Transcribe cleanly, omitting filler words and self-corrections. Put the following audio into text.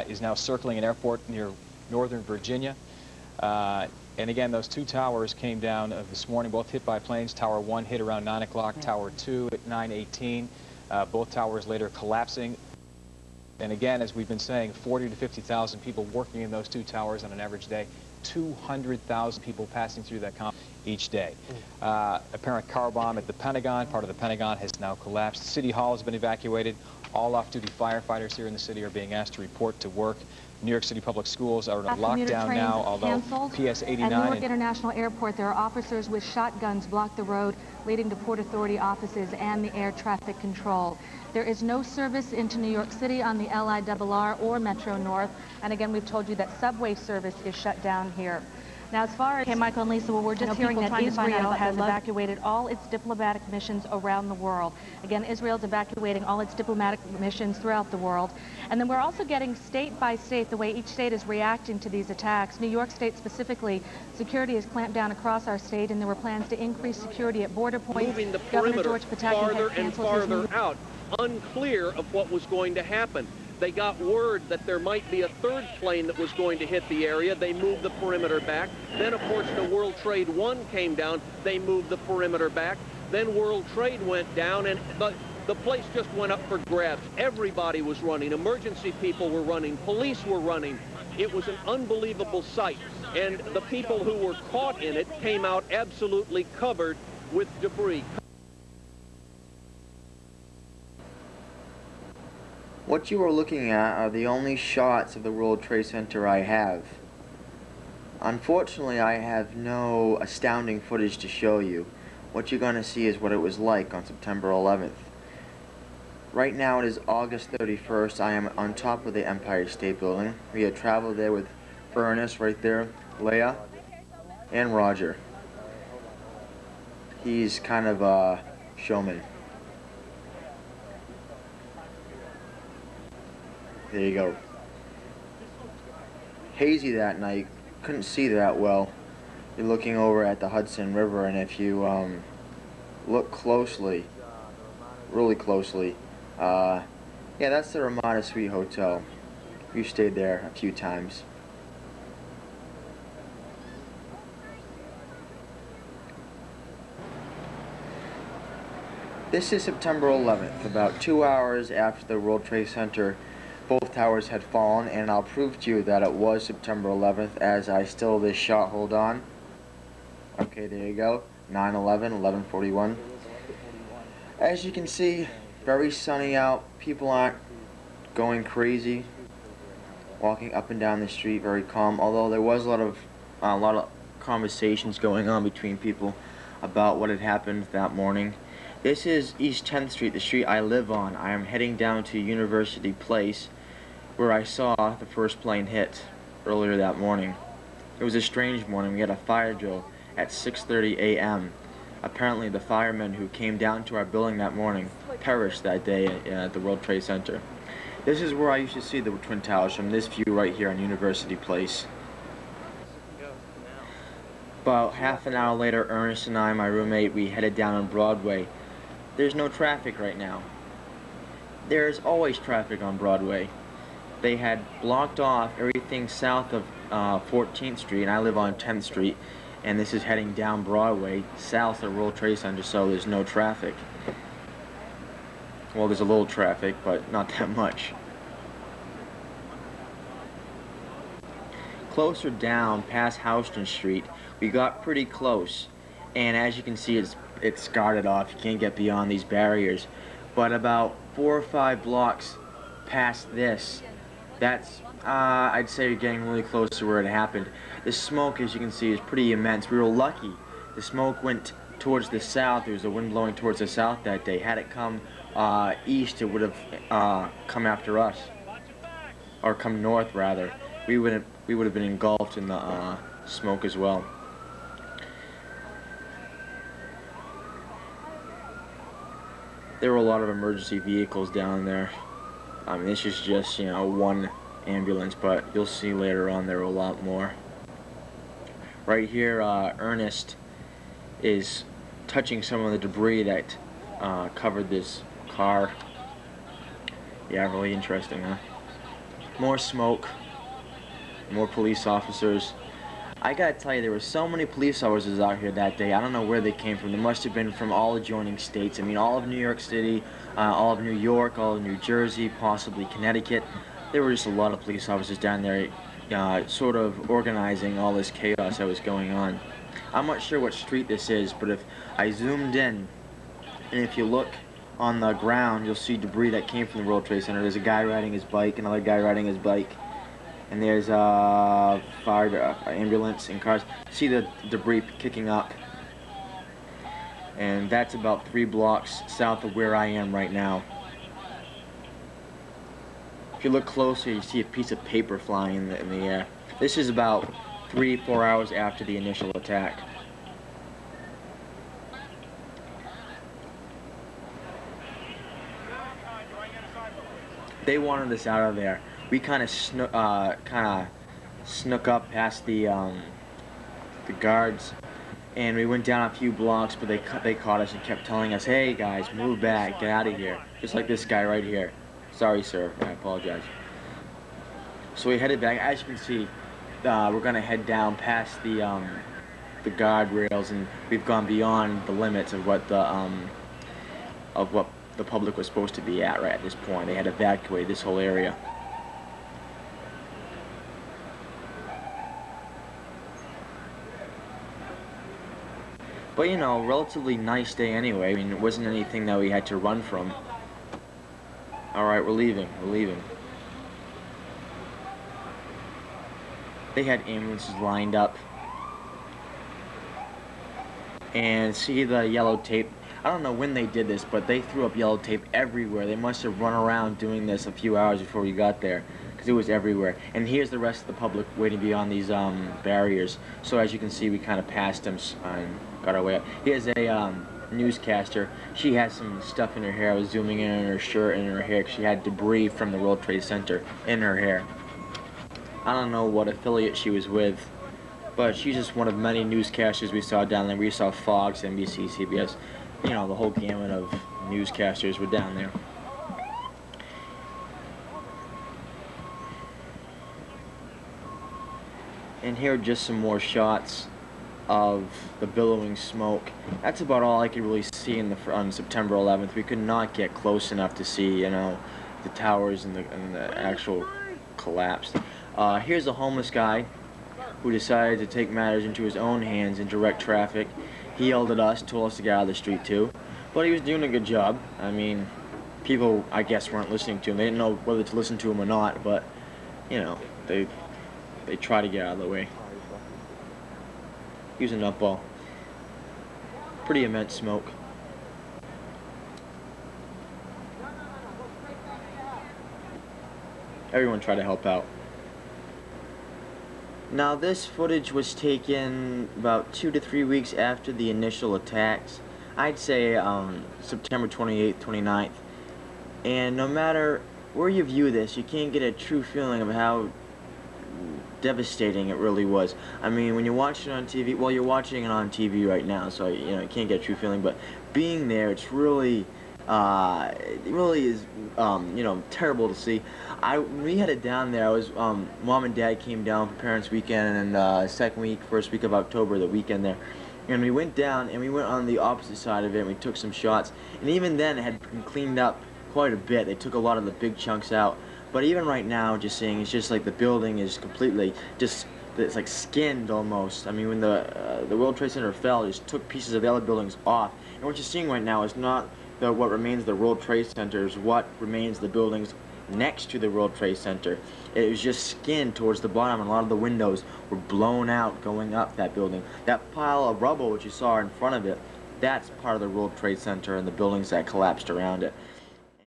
is now circling an airport near northern Virginia. And again, those two towers came down this morning, both hit by planes. Tower 1 hit around 9 o'clock, Tower 2 at 9:18. Both towers later collapsing. And again, as we've been saying, 40 to 50,000 people working in those two towers on an average day. 200,000 people passing through that complex each day. Apparent car bomb at the Pentagon. Part of the Pentagon has now collapsed. City Hall has been evacuated. All off-duty firefighters here in the city are being asked to report to work. New York City public schools are in lockdown now, although PS 89... At Newark International Airport, there are officers with shotguns block the road leading to Port Authority offices and the air traffic control. There is no service into New York City on the LIRR or Metro North. And again, we've told you that subway service is shut down here. Now, as far as... Okay, Michael and Lisa, well, we're just hearing that Israel has evacuated all its diplomatic missions around the world. Again, Israel's evacuating all its diplomatic missions throughout the world. And then we're also getting state by state, the way each state is reacting to these attacks. New York State specifically, security has clamped down across our state, and there were plans to increase security at border points. Moving the Governor perimeter George Pataki farther has and farther out, unclear of what was going to happen. They got word that there might be a third plane that was going to hit the area. They moved the perimeter back. Then, of course, the World Trade 1 came down. They moved the perimeter back. Then World Trade went down, and the place just went up for grabs. Everybody was running. Emergency people were running. Police were running. It was an unbelievable sight. And the people who were caught in it came out absolutely covered with debris. What you are looking at are the only shots of the World Trade Center I have. Unfortunately, I have no astounding footage to show you. What you're going to see is what it was like on September 11th. Right now it is August 31st. I am on top of the Empire State Building. We had traveled there with Ernest right there, Leah, and Roger. He's kind of a showman. There you go. Hazy that night. Couldn't see that well. You're looking over at the Hudson River, and if you look closely, really closely, yeah, that's the Ramada Suite Hotel. We've stayed there a few times. This is September 11th, about 2 hours after the World Trade Center both towers had fallen, and I'll prove to you that it was September 11th as I still this shot. Hold on. Okay, there you go. 9/11, 11:41. As you can see, very sunny out. People aren't going crazy. Walking up and down the street, very calm. Although there was a lot of conversations going on between people about what had happened that morning. This is East 10th Street, the street I live on. I am heading down to University Place, where I saw the first plane hit earlier that morning. It was a strange morning. We had a fire drill at 6:30 a.m. Apparently the firemen who came down to our building that morning perished that day at the World Trade Center. This is where I used to see the Twin Towers, from this view right here on University Place. About half an hour later, Ernest and I, my roommate, we headed down on Broadway. There's no traffic right now. There's always traffic on Broadway. They had blocked off everything south of 14th Street, and I live on 10th Street, and this is heading down Broadway, south of World Trade Center, so there's no traffic. Well, there's a little traffic, but not that much. Closer down, past Houston Street, we got pretty close, and as you can see, it's guarded off. You can't get beyond these barriers. But about 4 or 5 blocks past this, that's, I'd say you're getting really close to where it happened. The smoke, as you can see, is pretty immense. We were lucky. The smoke went towards the south. There was a wind blowing towards the south that day. Had it come east, it would have come after us, or come north rather. We would have been engulfed in the smoke as well. There were a lot of emergency vehicles down there. I mean, this is just, you know, one ambulance, but you'll see later on there were a lot more. Right here, Ernest is touching some of the debris that covered this car. Yeah, really interesting, huh? more smoke, more police officers. I gotta tell you, there were so many police officers out here that day. I don't know where they came from. They must have been from all adjoining states. I mean, all of New York City, all of New York, all of New Jersey, possibly Connecticut. There were just a lot of police officers down there sort of organizing all this chaos that was going on. I'm not sure what street this is, but if I zoomed in, and if you look on the ground, you'll see debris that came from the World Trade Center. There's a guy riding his bike, another guy riding his bike. And there's a fire ambulance and cars. See the debris kicking up. And that's about 3 blocks south of where I am right now. If you look closer, you see a piece of paper flying in the air. This is about 3-4 hours after the initial attack. They wanted us out of there. We kind of snuck up past the guards, and we went down a few blocks, but they caught us and kept telling us, "Hey guys, move back, get out of here." Just like this guy right here. Sorry, sir. I apologize. So we headed back. As you can see, we're gonna head down past the guardrails, and we've gone beyond the limits of what the public was supposed to be at right at this point. They had evacuated this whole area. But you know, relatively nice day anyway. I mean, it wasn't anything that we had to run from. Alright, we're leaving. We're leaving. They had ambulances lined up. And see the yellow tape. I don't know when they did this, but they threw up yellow tape everywhere. They must have run around doing this a few hours before we got there, because it was everywhere. And here's the rest of the public waiting beyond these barriers. So as you can see, we kind of passed them and got our way up. Here's a newscaster. She had some stuff in her hair. I was zooming in on her shirt and her hair. She had debris from the World Trade Center in her hair. I don't know what affiliate she was with, but she's just one of many newscasters we saw down there. We saw Fox, NBC, CBS. You know, the whole gamut of newscasters were down there. And here are just some more shots of the billowing smoke. That's about all I could really see on September 11th. We could not get close enough to see, you know, the towers and the actual collapse. Here's a homeless guy who decided to take matters into his own hands and direct traffic. He yelled at us, told us to get out of the street too, but he was doing a good job. I mean, people, I guess, weren't listening to him. They didn't know whether to listen to him or not, but, you know, they try to get out of the way. He was a nutball. Pretty immense smoke. Everyone tried to help out. Now this footage was taken about 2 to 3 weeks after the initial attacks. I'd say September 28th, 29th. And no matter where you view this, you can't get a true feeling of how devastating it really was. I mean, when you watch it on TV, well, you're watching it on TV right now, so you know you can't get a true feeling. But being there, it's really, it really is, you know, terrible to see. When we headed down there, I was, Mom and Dad came down for Parents' Weekend, and first week of October, the weekend there. And we went down, and we went on the opposite side of it, and we took some shots. And even then, it had been cleaned up quite a bit. They took a lot of the big chunks out. But even right now, just seeing, it's just like the building is completely just, it's like skinned almost. I mean, when the World Trade Center fell, it just took pieces of the other buildings off. And what you're seeing right now is not what remains of the World Trade Center, is what remains the buildings next to the World Trade Center. It was just skinned towards the bottom, and a lot of the windows were blown out going up that building. That pile of rubble which you saw in front of it, that's part of the World Trade Center and the buildings that collapsed around it.